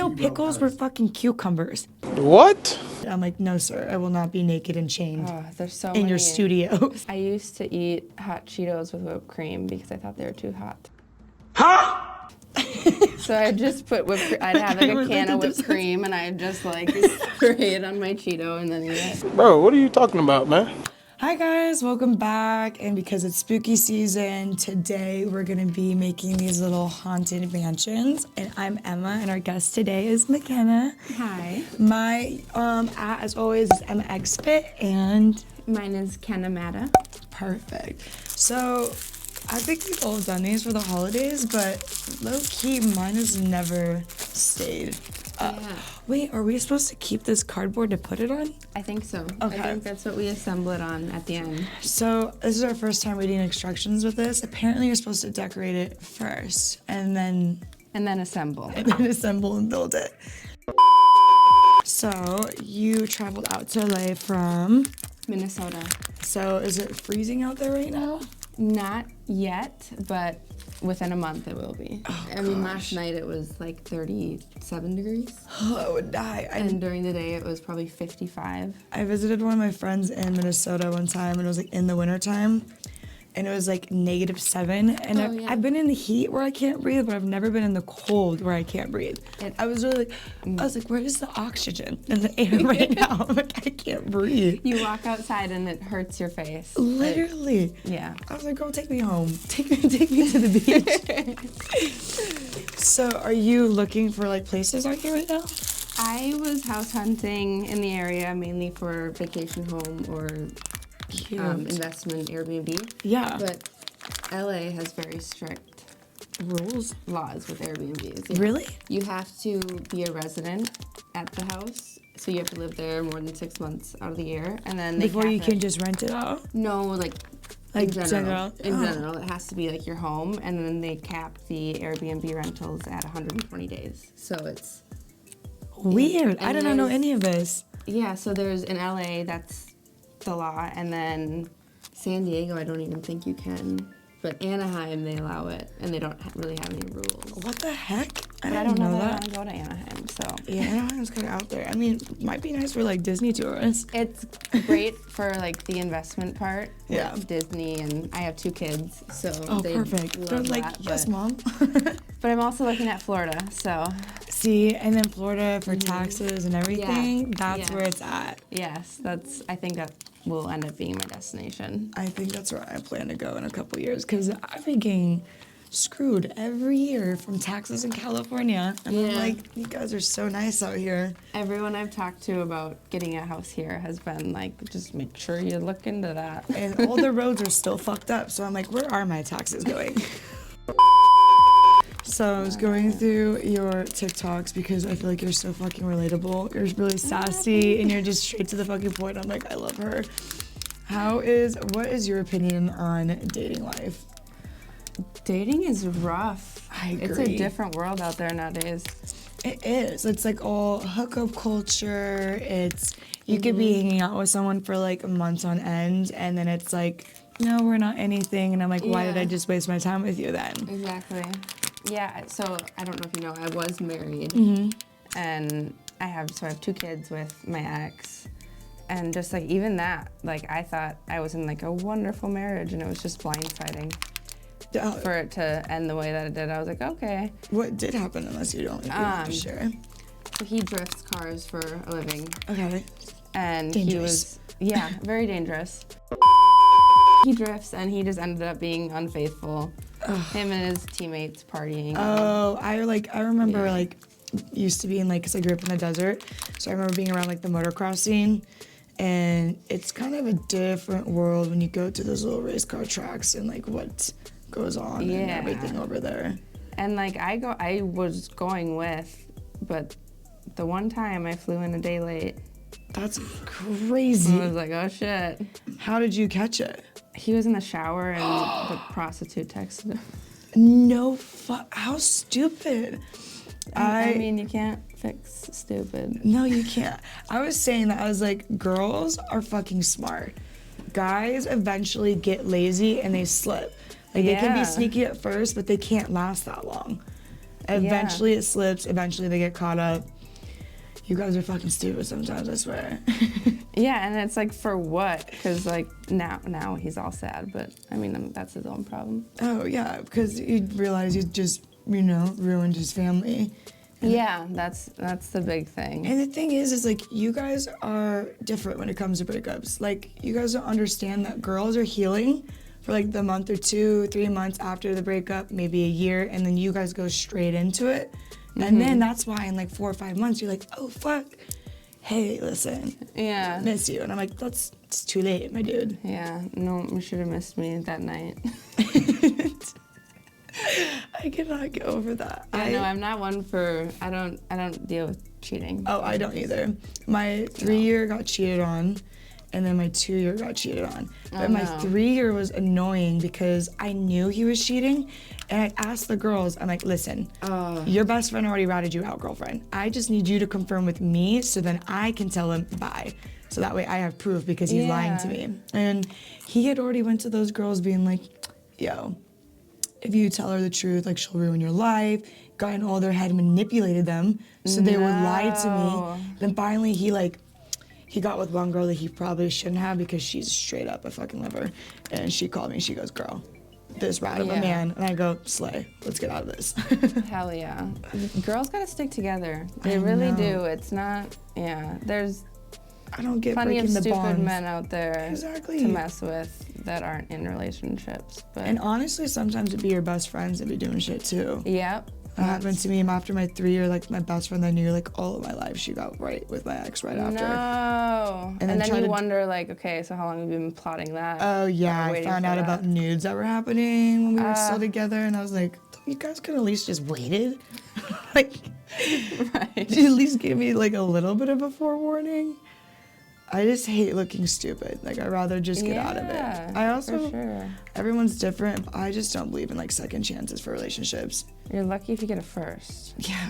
thought pickles were fucking cucumbers. What? I'm like, no, sir, I will not be naked and chained There's so in many. your studio. I used to eat hot Cheetos with whipped cream because I thought they were too hot. Huh? So I just put whipped cream. I'd have like a can of whipped cream and I'd just like spray it on my Cheeto and then eat it. Bro, what are you talking about, man? Hi guys, welcome back. And because it's spooky season, today we're gonna be making these little haunted mansions. And I'm Emma, and our guest today is McKenna. Hi. My at, as always, is EmmaXFit, and Mine is Kenna Mata. perfect. So I think we've all done these for the holidays, but low key, mine has never stayed up. Yeah. Wait, are we supposed to keep this cardboard to put it on? I think so. Okay. I think that's what we assemble it on at the end. So this is our first time reading instructions with this. Apparently you're supposed to decorate it first and then assemble. assemble and build it. So you traveled out to LA from, Minnesota. so is it freezing out there right now? Not yet, but within a month it will be. I mean, last night it was like 37 degrees. Oh, I would die. And during the day it was probably 55. I visited one of my friends in Minnesota one time, and it was like in the wintertime, and it was like -7. And Oh, yeah. I've been in the heat where I can't breathe, but I've never been in the cold where I can't breathe. I was really like, where is the oxygen in the air right now? I'm like, I can't breathe. You walk outside and it hurts your face. Literally. Yeah. I was like, girl, take me home. Take me to the beach. So are you looking for like places out here right now? I was house hunting in the area mainly for vacation home or investment Airbnb. Yeah. But LA has very strict Rules? laws with Airbnbs. Yeah. Really? You have to be a resident at the house, so you have to live there more than 6 months out of the year, and then they Before cap you it. can just rent it out? No, like Like in general. In Oh. general, it has to be like your home, and then they cap the Airbnb rentals at 120 days. So it's Weird. I And did not know there's- any of this. yeah. So there's in LA, that's the law, and then San Diego, I don't even think you can. But Anaheim, they allow it, and they don't really have any rules. What the heck? But I don't know that I want to go to Anaheim, so. Yeah, Anaheim's kind of out there. I mean, might be nice for like Disney tourists. It's great for like the investment part. Yeah. With Disney, and I have 2 kids, so Oh, they perfect. love They're like, that, yes, but, mom. but I'm also looking at Florida, so See, and then Florida for taxes and everything, that's Yeah. where it's at. yes, I think that will end up being my destination. I think that's where I plan to go in a couple years, because I've been getting screwed every year from taxes in California. And I'm Yeah. like, you guys are so nice out here. Everyone I've talked to about getting a house here has been like, just make sure you look into that. And all the roads are still fucked up. So I'm like, where are my taxes going? So I was going through your TikToks because I feel like you're so fucking relatable. You're really sassy and you're just straight to the fucking point. I'm like, I love her. What is your opinion on dating life? Dating is rough. I It's a agree. different world out there nowadays. It is. It's like all hookup culture. You could be hanging out with someone for like months on end, and then it's like, no, we're not anything. And I'm like, why did Yeah. I just waste my time with you then? Exactly. Yeah, so I don't know if you know, I was married, and I have 2 kids with my ex, and just like even that, like I thought I was in like a wonderful marriage, and it was just blindsiding for it to end the way that it did. I was like, okay. What did happen, unless you don't share? He drifts cars for a living, Okay. and Dangerous. he was, very dangerous. He drifts, and he just ended up being unfaithful. Him and his teammates partying. Oh, I remember Yeah. like used to be in like, cause I grew up in the desert, so I remember being around like the motocross scene, and it's kind of a different world when you go to those little race car tracks and like what goes on and Yeah. everything over there. And like I was going with, but the one time I flew in a day late, That's crazy. I was like, oh shit. How did you catch it? He was in the shower and the prostitute texted him. No, how stupid. I mean, you can't fix stupid. No, you can't. I was saying that, I was like, girls are fucking smart. Guys eventually get lazy and they slip. Like, they can Yeah. be sneaky at first, but they can't last that long. Eventually it slips. Eventually they get caught up. You guys are fucking stupid sometimes, I swear. Yeah, and it's like, for what? Because like now he's all sad, but I mean, that's his own problem. Oh yeah, because you realize you just, ruined his family. And yeah, that's the big thing. And the thing is like, you guys are different when it comes to breakups. Like, you guys don't understand that girls are healing for like the month or 2, 3 months after the breakup, maybe a year, and then you guys go straight into it. And then that's why in like 4 or 5 months, you're like, oh, fuck. Hey, listen. Yeah. Miss you. And I'm like, it's too late, my dude. Yeah, no, you should have missed me that night. I cannot get over that. I know, I'm not one for, I don't deal with cheating. Oh, I don't either. My 3-year got cheated on, and then my 2-year got cheated on. But my 3-year was annoying because I knew he was cheating, and I asked the girls, I'm like, listen, your best friend already ratted you out, girlfriend. I just need you to confirm with me so then I can tell him bye. So that way I have proof because he's lying to me. And he had already went to those girls being like, yo, if you tell her the truth, like, she'll ruin your life. Got in all their head, manipulated them so they would lie to me. Then finally he got with one girl that he probably shouldn't have because she's straight up a fucking liver. And she called me and she goes, girl, this rat of a man. And I go, slay, let's get out of this. Hell yeah. Girls gotta stick together. They really do. It's not, there's I don't get plenty of breaking the stupid bonds. men out there Exactly. to mess with that aren't in relationships. But And honestly, sometimes it'd be your best friends that'd be doing shit too. Yep. That happened to me after my 3-year, like my best friend I knew like all of my life, she got right with my ex right after. No. And then tried you to- wonder, like, okay, so how long have you been plotting that? Oh yeah, Or I waiting found for out that? about nudes that were happening when we were still together, and I was like, you guys could at least just waited. Like, Right. at least give me like a little bit of a forewarning. I just hate looking stupid. Like, I'd rather just get out of it. I also, for sure. everyone's different, but I just don't believe in like second chances for relationships. You're lucky if you get a first. Yeah.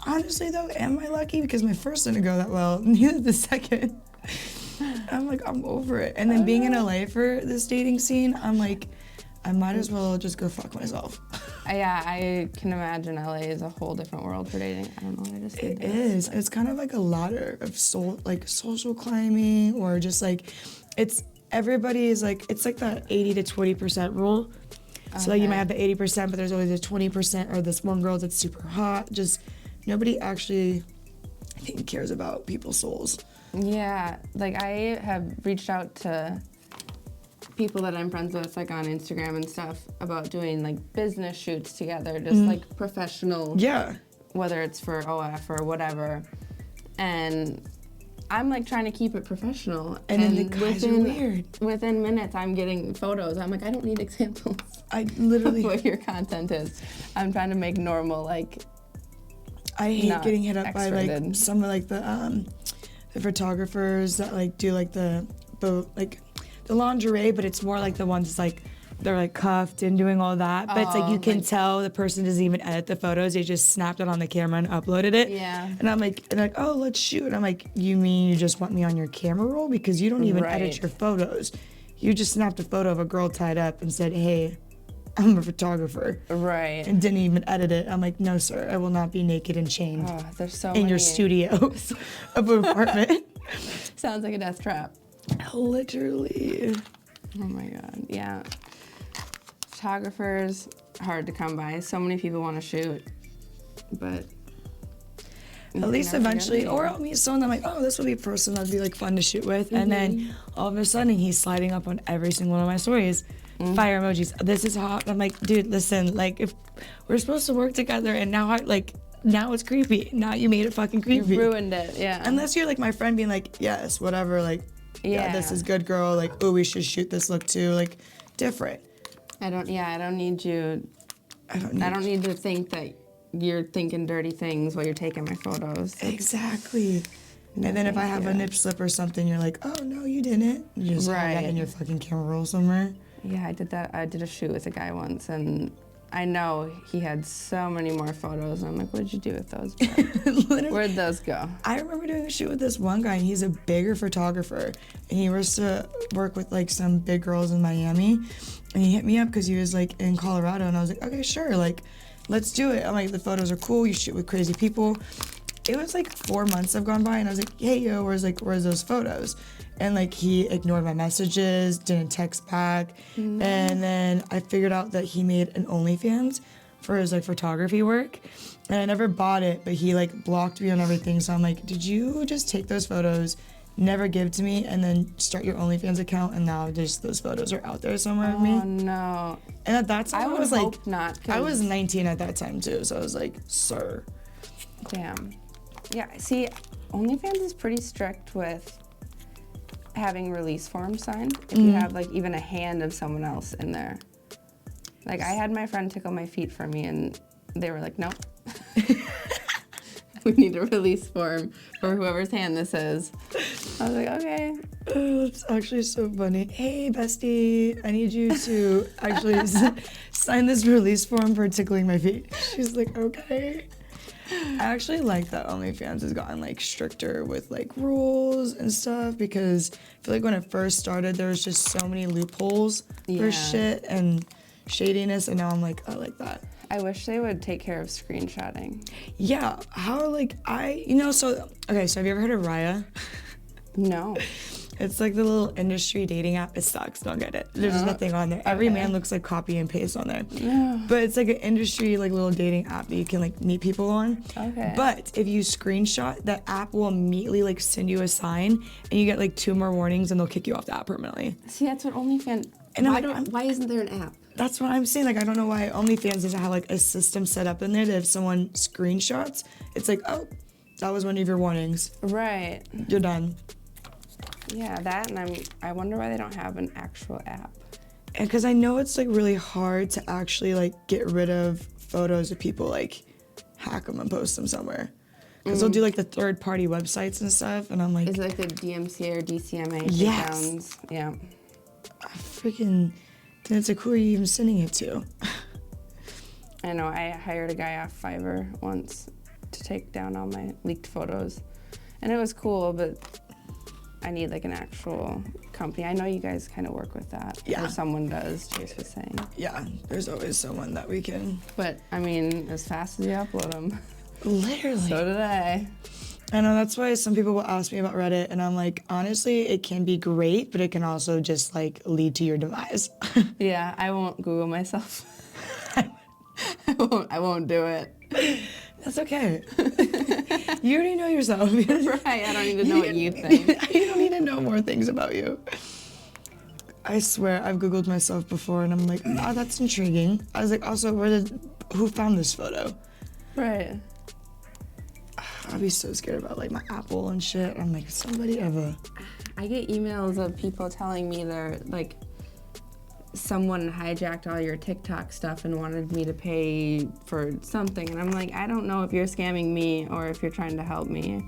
Honestly though, am I lucky? Because my first didn't go that well, neither the second. I'm like, I'm over it. And then being in LA for this dating scene, I'm like, I might as well just go fuck myself. Yeah, I can imagine LA is a whole different world for dating. I don't know what I just did. It is. It's kind of like a ladder of social climbing, or just like, everybody is like, it's like that 80 to 20% rule. So like you might have the 80%, but there's always a 20%, or this one girl that's super hot. Just nobody actually, I think, cares about people's souls. Yeah, like I have reached out to people that I'm friends with, like on Instagram and stuff, about doing like business shoots together, just like professional. Yeah. Whether it's for OF or whatever. And I'm like trying to keep it professional. And then the guys are weird. Within minutes, I'm getting photos. I'm like, I don't need examples. I literally. Of what your content is. I'm trying to make normal, like. I hate not getting hit up by like X-rated. some of like the photographers that like do like the lingerie, but it's more like the ones that's like they're like cuffed and doing all that. But it's like you can tell the person doesn't even edit the photos. They just snapped it on the camera and uploaded it. Yeah. And I'm like, oh, let's shoot. And I'm like, you mean you just want me on your camera roll? Because you don't even edit your photos. You just snapped a photo of a girl tied up and said, hey, I'm a photographer. Right. And didn't even edit it. I'm like, no, sir, I will not be naked and chained Oh, there's so in many. your studio of an apartment. Sounds like a death trap. Literally. Oh my God, yeah. Photographers, hard to come by. So many people want to shoot, but At least eventually, or I'll meet someone that I'm like, oh, this would be a person that'd be like fun to shoot with. And then all of a sudden he's sliding up on every single one of my stories. Fire emojis. This is hot. I'm like, dude, listen, like if we're supposed to work together and now now it's creepy. Now you made it fucking creepy. You ruined it, yeah. Unless you're like my friend being like, yes, whatever, like, yeah, this is good, girl. Like, oh, we should shoot this look too. Like, different. I don't need you. I don't need to think that you're thinking dirty things while you're taking my photos. Exactly. And then if I have a nip slip or something, you're like, oh, no, you didn't. You just have that in your fucking camera roll somewhere. Yeah, I did that. I did a shoot with a guy once, and I know he had so many more photos. And I'm like, what did you do with those? Where'd those go? I remember doing a shoot with this one guy, and he's a bigger photographer. And he was to work with, like, some big girls in Miami. And he hit me up because he was, like, in Colorado. And I was like, okay, sure. Like, let's do it. I'm like, the photos are cool. You shoot with crazy people. It was like 4 months have gone by, and I was like, hey, yo, where's those photos? And like, he ignored my messages, didn't text back. And then I figured out that he made an OnlyFans for his like photography work. And I never bought it, but he like blocked me on everything. So I'm like, did you just take those photos, never give to me, and then start your OnlyFans account, and now just those photos are out there somewhere of me? Oh no. And at that time, I was hope like, not. I was 19 at that time too, so I was like, sir. Damn. Yeah, see, OnlyFans is pretty strict with having release forms signed if you have like even a hand of someone else in there. Like, I had my friend tickle my feet for me, and they were like, nope. We need a release form for whoever's hand this is. I was like, okay. Oh, that's actually so funny. Hey, bestie, I need you to actually sign this release form for tickling my feet. She's like, okay. I actually like that OnlyFans has gotten like stricter with like rules and stuff, because I feel like when it first started, there was just so many loopholes for shit and shadiness, and now I'm like, I like that. I wish they would take care of screenshotting. Yeah, how like so have you ever heard of Raya? No. It's like the little industry dating app. It sucks, don't get it. There's nothing on there. Every man looks like copy and paste on there. But it's like an industry like little dating app that you can like meet people on. Okay. But if you screenshot, that app will immediately like send you a sign, and you get like 2 more warnings, and they'll kick you off the app permanently. See, that's what OnlyFans. And why isn't there an app? That's what I'm saying. Like, I don't know why OnlyFans doesn't have like a system set up in there that if someone screenshots, it's like, oh, that was one of your warnings. Right. You're done. Yeah, that, and I wonder why they don't have an actual app. And because I know it's like really hard to actually like get rid of photos of people, like hack them and post them somewhere. Because they'll do like the third-party websites and stuff, and I'm like, Is it like the DMCA or DCMA Yes. takedowns? Yeah. I freaking. Then it's like, who are you even sending it to? I know, I hired a guy off Fiverr once to take down all my leaked photos. And it was cool, but I need like an actual company. I know you guys kind of work with that. Yeah. Or someone does, Chase was saying. Yeah, there's always someone that we can. But, I mean, as fast as you upload them. Literally. So did I. I know, that's why some people will ask me about Reddit, and I'm like, honestly, it can be great, but it can also just like lead to your demise. Yeah, I won't Google myself. I won't do it. That's okay. You already know yourself. Right, I don't need to know what you think. You don't need to know more things about you. I swear, I've Googled myself before, and I'm like, oh, that's intriguing. I was like, also, who found this photo? Right. I'd be so scared about like my Apple and shit. I'm like, somebody ever. I get emails of people telling me they're like, someone hijacked all your TikTok stuff and wanted me to pay for something, and I'm like, I don't know if you're scamming me or if you're trying to help me,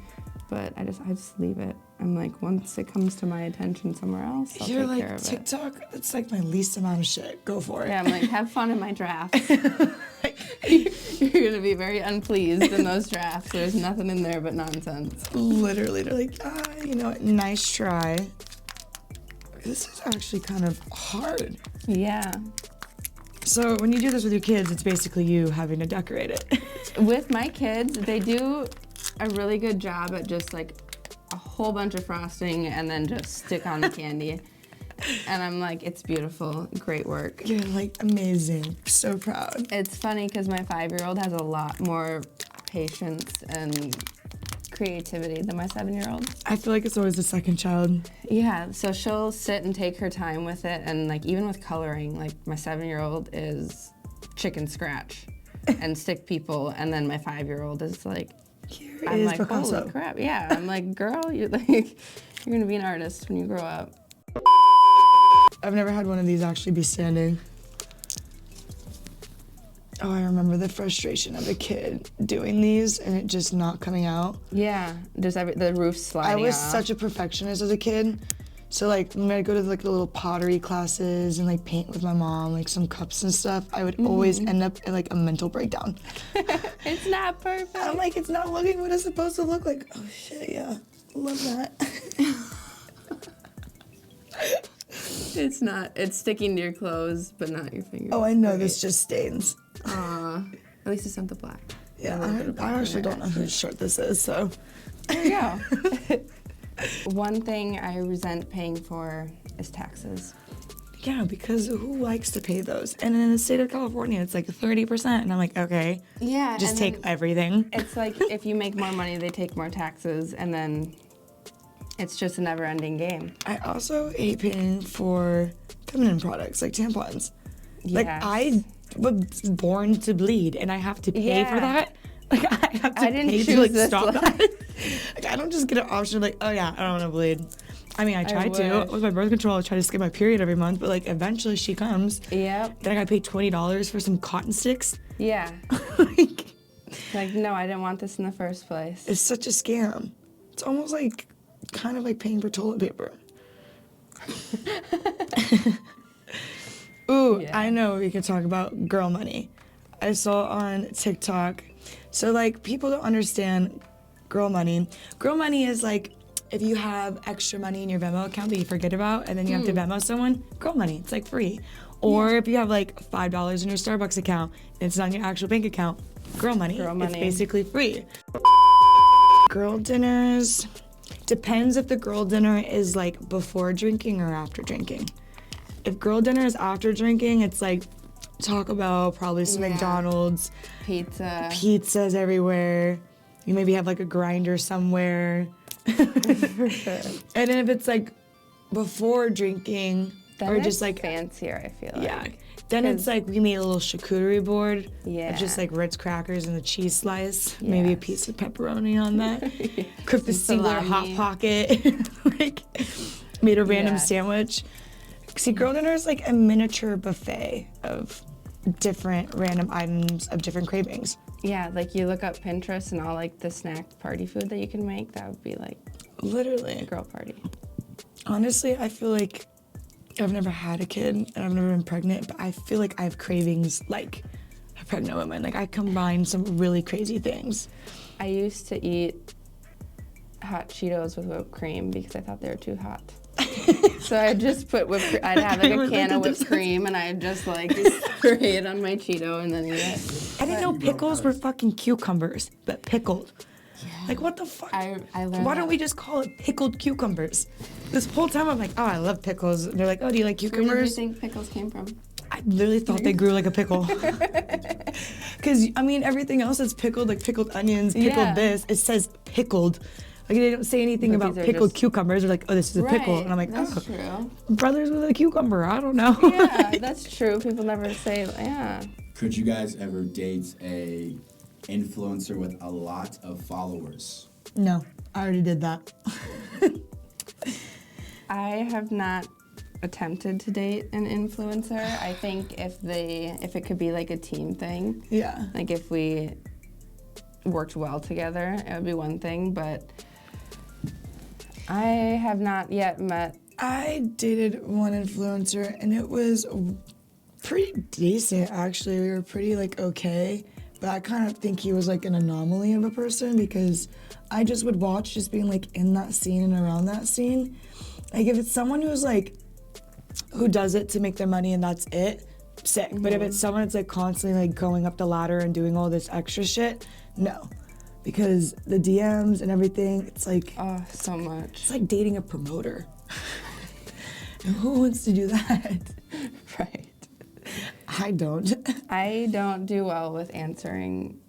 but I just leave it. I'm like, once it comes to my attention somewhere else, I'll You're take like, care of it. TikTok, it's like my least amount of shit. Go for it. Yeah, I'm like, have fun in my drafts. You're gonna be very unpleased in those drafts. There's nothing in there but nonsense. Literally, they're like, nice try. This is actually kind of hard. Yeah. So when you do this with your kids, it's basically you having to decorate it. With my kids, they do a really good job at just like a whole bunch of frosting and then just stick on the candy. And I'm like, it's beautiful, great work. You're like, amazing, so proud. It's funny because my 5-year-old has a lot more patience and creativity than my 7-year-old. I feel like it's always the second child. Yeah, so she'll sit and take her time with it, and like even with coloring, like my 7-year-old is chicken scratch and stick people, and then my 5-year-old is like, I'm like, holy crap, yeah. I'm like, girl, you're gonna be an artist when you grow up. I've never had one of these actually be standing. Oh, I remember the frustration of a kid doing these and it just not coming out. Yeah, just the roof sliding I was off. such a perfectionist as a kid. So like when I'd go to like the little pottery classes and like paint with my mom, like some cups and stuff, I would always end up in like a mental breakdown. It's not perfect. I'm like, it's not looking what it's supposed to look like. Oh shit, yeah, love that. It's not. It's sticking to your clothes, but not your fingers. Oh, I know, this just stains. Aw. At least it's not the black. Yeah, A little bit of black I in actually there, don't know whose shirt this is, so. There you go. One thing I resent paying for is taxes. Yeah, because who likes to pay those? And in the state of California, it's like 30%. And I'm like, okay, Yeah. just take everything. It's like if you make more money, they take more taxes, and then it's just a never-ending game. I also hate paying for feminine products like tampons. Like, Yes. I was born to bleed, and I have to pay for Yeah. that. Like, I have to I didn't pay to choose like this stop life. that. Like, I don't just get an option like, oh yeah, I don't want to bleed. I mean, I tried to wish. with my birth control. I try to skip my period every month, but like eventually she comes. Yep. Then I gotta pay $20 for some cotton sticks. Yeah. Like, Like, no, I didn't want this in the first place. it's such a scam. It's almost like kind of like paying for toilet paper. Ooh, Yeah. I know we could talk about girl money. I saw on TikTok. So like people don't understand girl money. Girl money is like if you have extra money in your Venmo account that you forget about and then you have to Venmo someone, girl money, it's like free. Or if you have like $5 in your Starbucks account and it's not in your actual bank account, girl money. Girl It's money. basically free. Girl dinners, depends if the girl dinner is like before drinking or after drinking. If girl dinner is after drinking, it's like Taco Bell, probably some Yeah. McDonald's, Pizza. pizzas everywhere. You maybe have like a grinder somewhere. For sure. And then if it's like before drinking Then or it's just like fancier, I feel like. yeah, then it's 'Cause- like we made a little charcuterie board Yeah. of just like Ritz crackers and the cheese slice, maybe a Yes. piece of pepperoni on that, cooked the Some singular hot salami. pocket, like made a random Yes. sandwich. See, girl dinner is like a miniature buffet of different random items of different cravings. Yeah, like you look up Pinterest and all like the snack party food that you can make, that would be like a Literally. girl party. Honestly, I feel like I've never had a kid and I've never been pregnant, but I feel like I have cravings like a pregnant woman. Like I combine some really crazy things. I used to eat hot Cheetos with whipped cream because I thought they were too hot. So I'd just put whipped cream. I'd have like I a relate can to of whipped this. cream and I'd just like spray it on my Cheeto and then eat it. I didn't know pickles were fucking cucumbers, but pickled. Like what the fuck? I learned Why that. don't we just call it pickled cucumbers? This whole time I'm like, oh, I love pickles. And they're like, oh, do you like Where did you cucumbers? think pickles came from? I literally thought they grew like a pickle. Because, I mean, everything else is pickled, like pickled onions, pickled Yeah. this. It says pickled. Like, they don't say anything But about these are pickled just- cucumbers. They're like, oh, this is a pickle. Right, And I'm like, that's oh, true. brothers with a cucumber. I don't know. Yeah, that's true. People never say, yeah. Could you guys ever date a influencer with a lot of followers? No, I already did that. I have not attempted to date an influencer. I think if it could be like a team thing, Yeah. like if we worked well together, it would be one thing, but I have not yet met. I dated one influencer and it was pretty decent actually. We were pretty like okay, but I kind of think he was like an anomaly of a person because I just would watch just being like in that scene and around that scene. Like if it's someone who's like who does it to make their money and that's it, sick. But if it's someone that's like constantly like going up the ladder and doing all this extra shit, no. Because the DMs and everything, it's like Oh, so much. it's like dating a promoter. And who wants to do that? Right. I don't. I don't do well with answering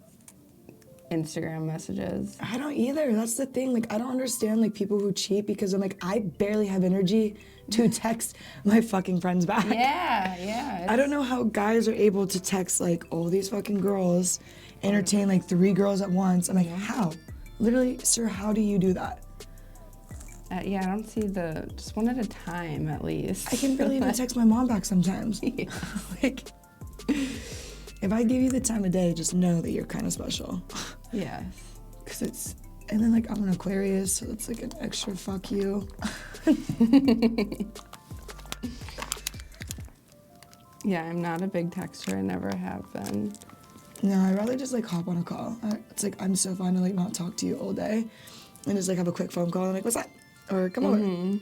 Instagram messages. I don't either. That's the thing. Like, I don't understand like people who cheat because I'm like, I barely have energy to text my fucking friends back. Yeah, yeah. I don't know how guys are able to text like all these fucking girls, entertain like 3 girls at once. I'm like, how? Literally, sir, how do you do that? Yeah, I don't see just one at a time at least. I can barely even text my mom back sometimes. Yeah. Like, if I give you the time of day, just know that you're kind of special. Yes. Cause it's, and then like I'm an Aquarius, so it's like an extra fuck you. Yeah, I'm not a big texter. I never have been. No, I'd rather just like hop on a call. It's like I'm so fine to like not talk to you all day, and just like have a quick phone call and like, what's that? Or come over.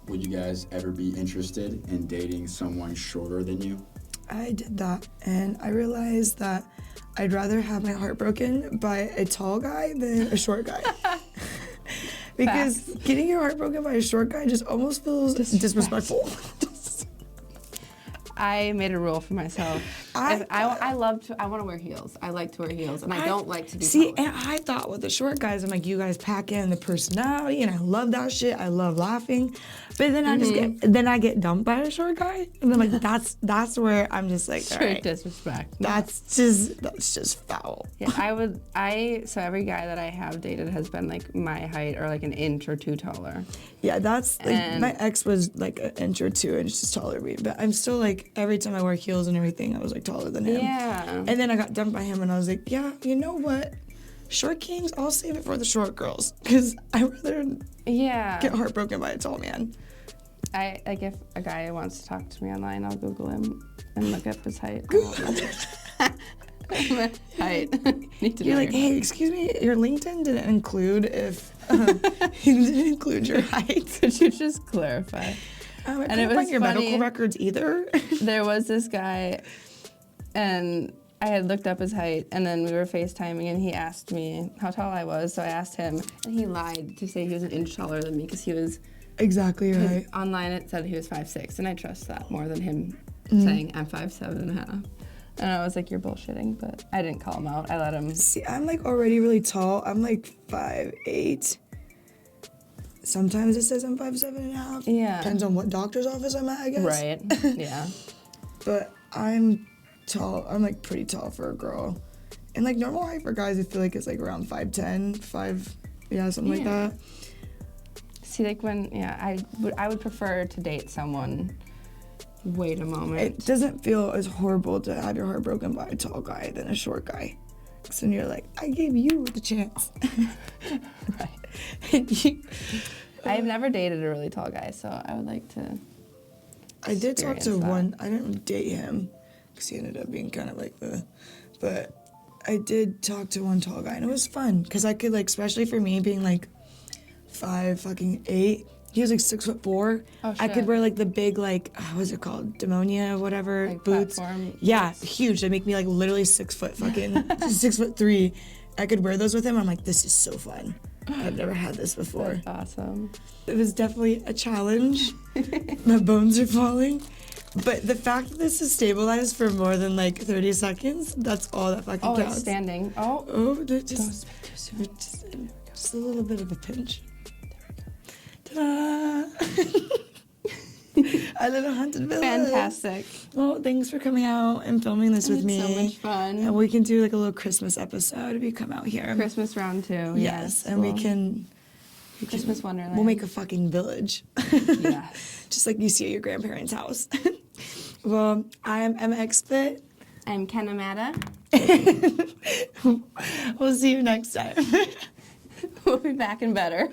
Would you guys ever be interested in dating someone shorter than you? I did that, and I realized that I'd rather have my heart broken by a tall guy than a short guy. Because getting your heart broken by a short guy just almost feels disrespectful. I made a rule for myself. I want to wear heels. I like to wear heels, and I don't like to be See, taller. and I thought with the short guys, I'm like, you guys pack in the personality, and I love that shit. I love laughing, but then I get dumped by a short guy, and I'm like, that's where I'm just like, all Straight right, disrespect. that's just foul. Yeah, so every guy that I have dated has been like my height or like an inch or two taller. Yeah, that's like And- my ex was like an inch or 2 inches taller than me, but I'm still like every time I wear heels and everything, I was like taller than him. Yeah. And then I got dumped by him, and I was like, yeah, you know what? Short kings, I'll save it for the short girls, because I'd rather get heartbroken by a tall man. I like if a guy wants to talk to me online, I'll Google him and look up his height. Height. Need to You're know like, your hey, excuse me, your LinkedIn didn't include if you didn't include your height. Could you just clarify? I And couldn't it was find your funny. medical records either. There was this guy, and I had looked up his height, and then we were FaceTiming, and he asked me how tall I was, so I asked him, and he lied to say he was an inch taller than me, because he was, Exactly right. online it said he was 5'6", and I trust that more than him saying I'm 5'7.5". And I was like, you're bullshitting, but I didn't call him out. I let him. See, I'm like already really tall. I'm like 5'8". Sometimes it says I'm 5'7.5". Yeah. Depends on what doctor's office I'm at, I guess. Right. Yeah. But I'm tall. I'm like pretty tall for a girl. And like normal height for guys, I feel like it's like around 5'10", something like Yeah. that. See, like I would prefer to date someone. Wait a moment. It doesn't feel as horrible to have your heart broken by a tall guy than a short guy. So you're like, I gave you the chance. Right. And you, I've never dated a really tall guy, so I would like to. I did talk to experience that. one. I didn't date him because he ended up being kind of like but I did talk to one tall guy, and it was fun because I could like, especially for me being like 5'8". He was like 6'4". Oh, I shit. could wear like the big like what's it called, demonia, whatever Like boots. platform Yeah, boots. huge. They make me like literally 6 foot fucking 6'3". I could wear those with him. I'm like, this is so fun. I've never had this before. That's awesome. It was definitely a challenge. My bones are falling. But the fact that this is stabilized for more than like 30 seconds, that's all that fucking Oh, counts. it's standing. Oh. Oh, Don't speak too soon. just a little bit of a pinch. Ta-da! I live in a haunted village. Fantastic. Well, thanks for coming out and filming this with It's me. so much fun. And we can do like a little Christmas episode if you come out here. Christmas round 2. Yes, and we cool. can Christmas Wonderland. We'll make a fucking village. Yes. Just like you see at your grandparents' house. Well, I'm MXFit. I'm Kenna Mata. We'll see you next time. We'll be back and better.